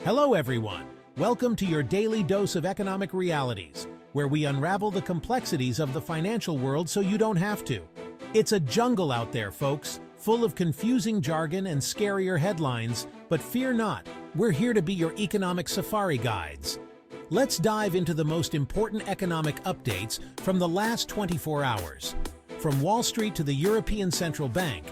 Hello everyone! Welcome to your daily dose of economic realities, where we unravel the complexities of the financial world so you don't have to. It's a jungle out there, folks, full of confusing jargon and scarier headlines, but fear not, we're here to be your economic safari guides. Let's dive into the most important economic updates from the last 24 hours. From Wall Street to the European Central Bank,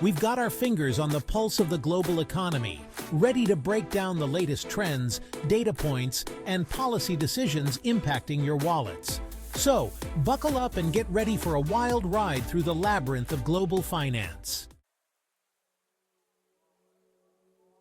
we've got our fingers on the pulse of the global economy, ready to break down the latest trends, data points, and policy decisions impacting your wallets. So, buckle up and get ready for a wild ride through the labyrinth of global finance.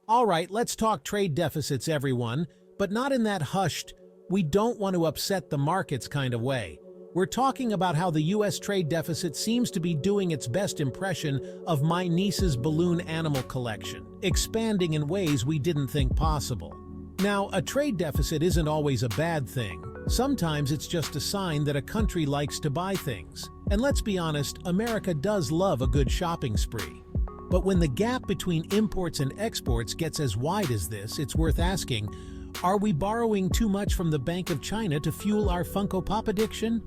All right, let's talk trade deficits, everyone, but not in that hushed, we don't want to upset the markets kind of way. We're talking about how the U.S. trade deficit seems to be doing its best impression of my niece's balloon animal collection, expanding in ways we didn't think possible. Now, a trade deficit isn't always a bad thing. Sometimes it's just a sign that a country likes to buy things. And let's be honest, America does love a good shopping spree. But when the gap between imports and exports gets as wide as this, it's worth asking, are we borrowing too much from the Bank of China to fuel our Funko Pop addiction?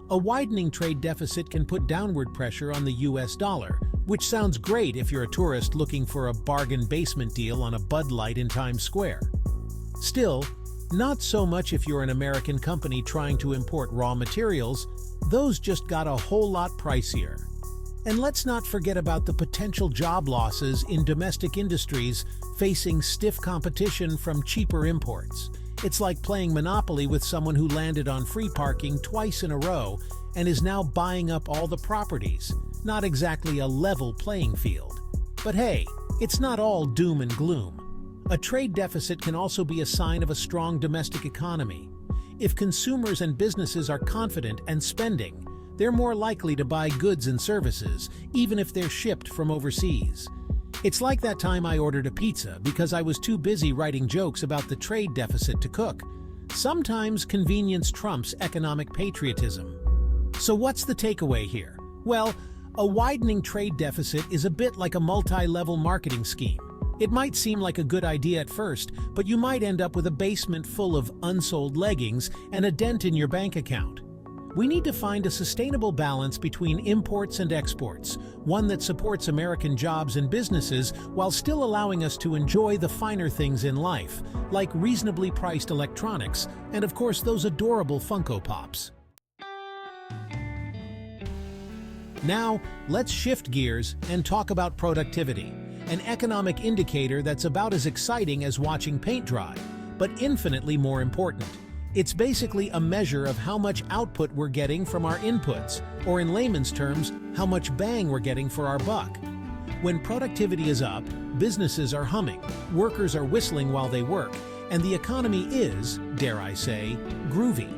A widening trade deficit can put downward pressure on the US dollar, which sounds great if you're a tourist looking for a bargain basement deal on a Bud Light in Times Square. Still, not so much if you're an American company trying to import raw materials. Those just got a whole lot pricier. And let's not forget about the potential job losses in domestic industries facing stiff competition from cheaper imports. It's like playing Monopoly with someone who landed on free parking twice in a row and is now buying up all the properties. Not exactly a level playing field. But hey, it's not all doom and gloom. A trade deficit can also be a sign of a strong domestic economy. If consumers and businesses are confident and spending, they're more likely to buy goods and services, even if they're shipped from overseas. It's like that time I ordered a pizza because I was too busy writing jokes about the trade deficit to cook. Sometimes convenience trumps economic patriotism. So what's the takeaway here? Well, a widening trade deficit is a bit like a multi-level marketing scheme. It might seem like a good idea at first, but you might end up with a basement full of unsold leggings and a dent in your bank account. We need to find a sustainable balance between imports and exports, one that supports American jobs and businesses while still allowing us to enjoy the finer things in life, like reasonably priced electronics and, of course, those adorable Funko Pops. Now, let's shift gears and talk about productivity, an economic indicator that's about as exciting as watching paint dry, but infinitely more important. It's basically a measure of how much output we're getting from our inputs, or in layman's terms, how much bang we're getting for our buck. When productivity is up, businesses are humming, workers are whistling while they work, and the economy is, dare I say, groovy.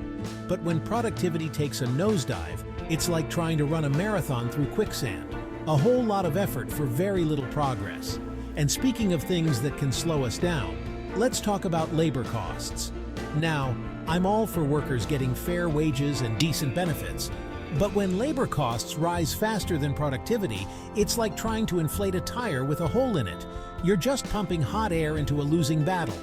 But when productivity takes a nosedive, it's like trying to run a marathon through quicksand. A whole lot of effort for very little progress. And speaking of things that can slow us down, let's talk about labor costs. Now, I'm all for workers getting fair wages and decent benefits, but when labor costs rise faster than productivity, it's like trying to inflate a tire with a hole in it. You're just pumping hot air into a losing battle.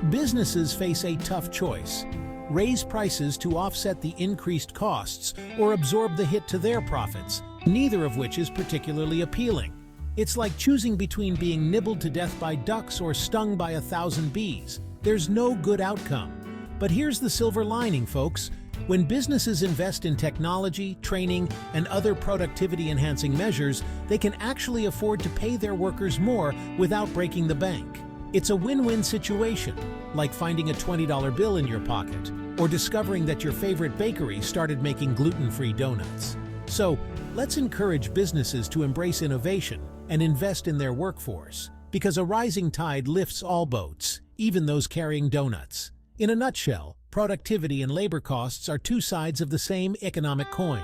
Businesses face a tough choice: raise prices to offset the increased costs or absorb the hit to their profits, neither of which is particularly appealing. It's like choosing between being nibbled to death by ducks or stung by 1,000 bees. There's no good outcome. But here's the silver lining, folks. When businesses invest in technology, training, and other productivity-enhancing measures, they can actually afford to pay their workers more without breaking the bank. It's a win-win situation, like finding a $20 bill in your pocket, or discovering that your favorite bakery started making gluten-free donuts. So, let's encourage businesses to embrace innovation and invest in their workforce, because a rising tide lifts all boats, even those carrying donuts. In a nutshell, productivity and labor costs are two sides of the same economic coin.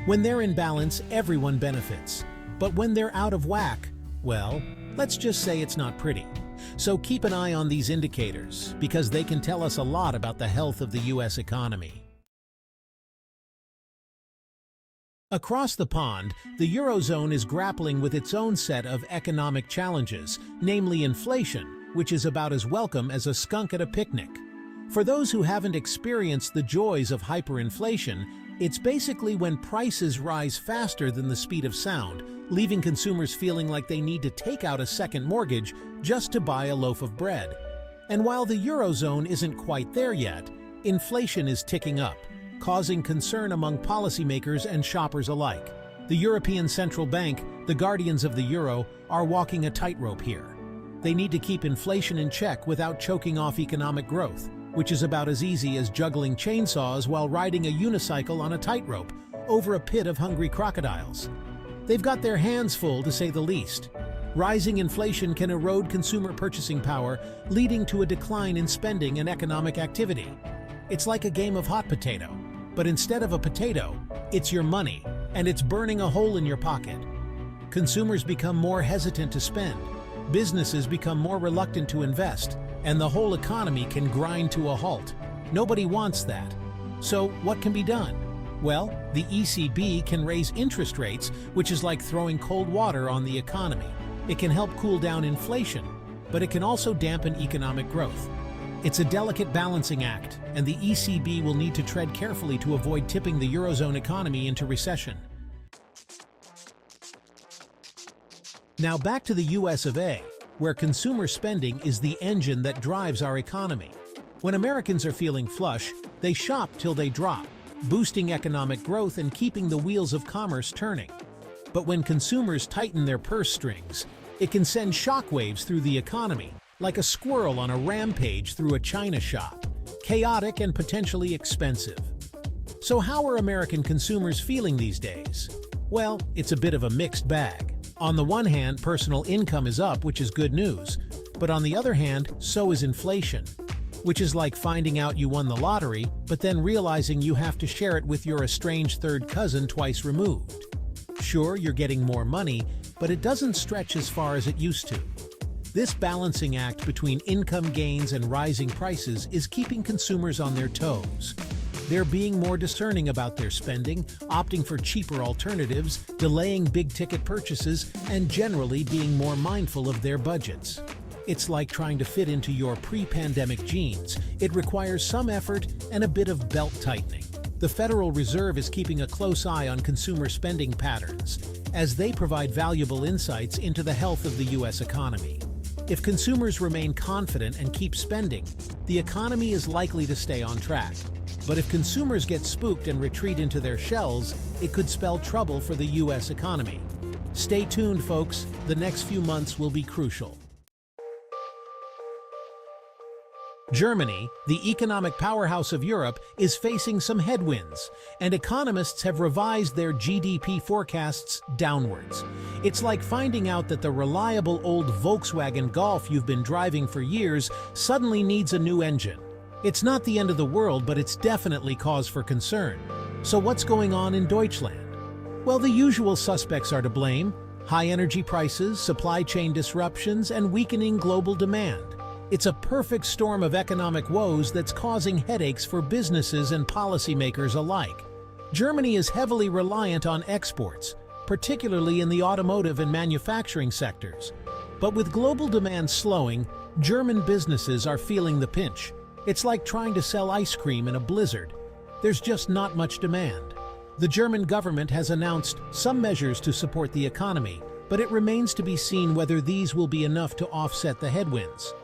When they're in balance, everyone benefits. But when they're out of whack, well, let's just say it's not pretty. So keep an eye on these indicators, because they can tell us a lot about the health of the U.S. economy. Across the pond, the Eurozone is grappling with its own set of economic challenges, namely inflation, which is about as welcome as a skunk at a picnic. For those who haven't experienced the joys of hyperinflation, it's basically when prices rise faster than the speed of sound, leaving consumers feeling like they need to take out a second mortgage just to buy a loaf of bread. And while the Eurozone isn't quite there yet, inflation is ticking up, causing concern among policymakers and shoppers alike. The European Central Bank, the guardians of the euro, are walking a tightrope here. They need to keep inflation in check without choking off economic growth, which is about as easy as juggling chainsaws while riding a unicycle on a tightrope over a pit of hungry crocodiles. They've got their hands full, to say the least. Rising inflation can erode consumer purchasing power, leading to a decline in spending and economic activity. It's like a game of hot potato, but instead of a potato, it's your money, and it's burning a hole in your pocket. Consumers become more hesitant to spend, businesses become more reluctant to invest, and the whole economy can grind to a halt. Nobody wants that. So what can be done? Well, the ECB can raise interest rates, which is like throwing cold water on the economy. It can help cool down inflation, but it can also dampen economic growth. It's a delicate balancing act, and the ECB will need to tread carefully to avoid tipping the Eurozone economy into recession. Now back to the US of A, where consumer spending is the engine that drives our economy. When Americans are feeling flush, they shop till they drop, boosting economic growth and keeping the wheels of commerce turning. But when consumers tighten their purse strings, it can send shockwaves through the economy, like a squirrel on a rampage through a china shop, chaotic and potentially expensive. So how are American consumers feeling these days? Well, it's a bit of a mixed bag. On the one hand, personal income is up, which is good news. But on the other hand, so is inflation, which is like finding out you won the lottery, but then realizing you have to share it with your estranged third cousin twice removed. Sure, you're getting more money, but it doesn't stretch as far as it used to. This balancing act between income gains and rising prices is keeping consumers on their toes. They're being more discerning about their spending, opting for cheaper alternatives, delaying big-ticket purchases, and generally being more mindful of their budgets. It's like trying to fit into your pre-pandemic jeans. It requires some effort and a bit of belt-tightening. The Federal Reserve is keeping a close eye on consumer spending patterns, as they provide valuable insights into the health of the U.S. economy. If consumers remain confident and keep spending, the economy is likely to stay on track. But if consumers get spooked and retreat into their shells, it could spell trouble for the U.S. economy. Stay tuned, folks. The next few months will be crucial. Germany, the economic powerhouse of Europe, is facing some headwinds, and economists have revised their GDP forecasts downwards. It's like finding out that the reliable old Volkswagen Golf you've been driving for years suddenly needs a new engine. It's not the end of the world, but it's definitely cause for concern. So what's going on in Deutschland? Well, the usual suspects are to blame: high energy prices, supply chain disruptions, and weakening global demand. It's a perfect storm of economic woes that's causing headaches for businesses and policymakers alike. Germany is heavily reliant on exports, particularly in the automotive and manufacturing sectors. But with global demand slowing, German businesses are feeling the pinch. It's like trying to sell ice cream in a blizzard. There's just not much demand. The German government has announced some measures to support the economy, but it remains to be seen whether these will be enough to offset the headwinds.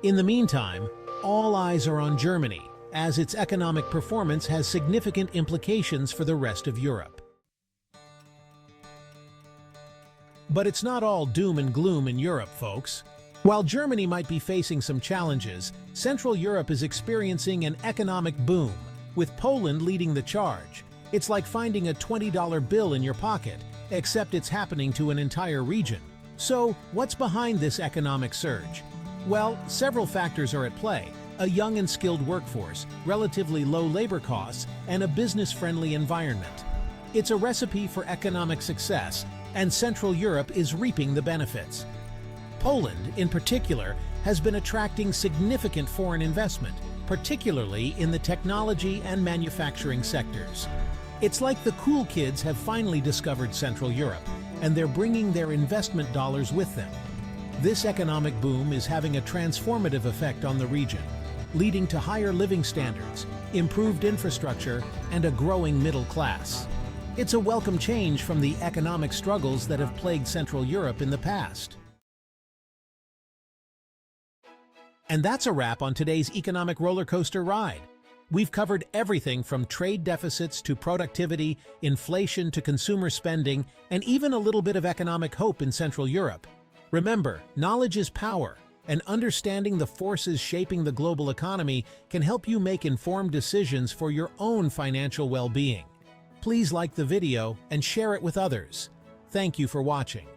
In the meantime, all eyes are on Germany, as its economic performance has significant implications for the rest of Europe. But it's not all doom and gloom in Europe, folks. While Germany might be facing some challenges, Central Europe is experiencing an economic boom, with Poland leading the charge. It's like finding a $20 bill in your pocket, except it's happening to an entire region. So, what's behind this economic surge? Well, several factors are at play: a young and skilled workforce, relatively low labor costs, and a business-friendly environment. It's a recipe for economic success, and Central Europe is reaping the benefits. Poland, in particular, has been attracting significant foreign investment, particularly in the technology and manufacturing sectors. It's like the cool kids have finally discovered Central Europe, and they're bringing their investment dollars with them. This economic boom is having a transformative effect on the region, leading to higher living standards, improved infrastructure, and a growing middle class. It's a welcome change from the economic struggles that have plagued Central Europe in the past. And that's a wrap on today's economic roller coaster ride. We've covered everything from trade deficits to productivity, inflation to consumer spending, and even a little bit of economic hope in Central Europe. Remember, knowledge is power, and understanding the forces shaping the global economy can help you make informed decisions for your own financial well-being. Please like the video and share it with others. Thank you for watching.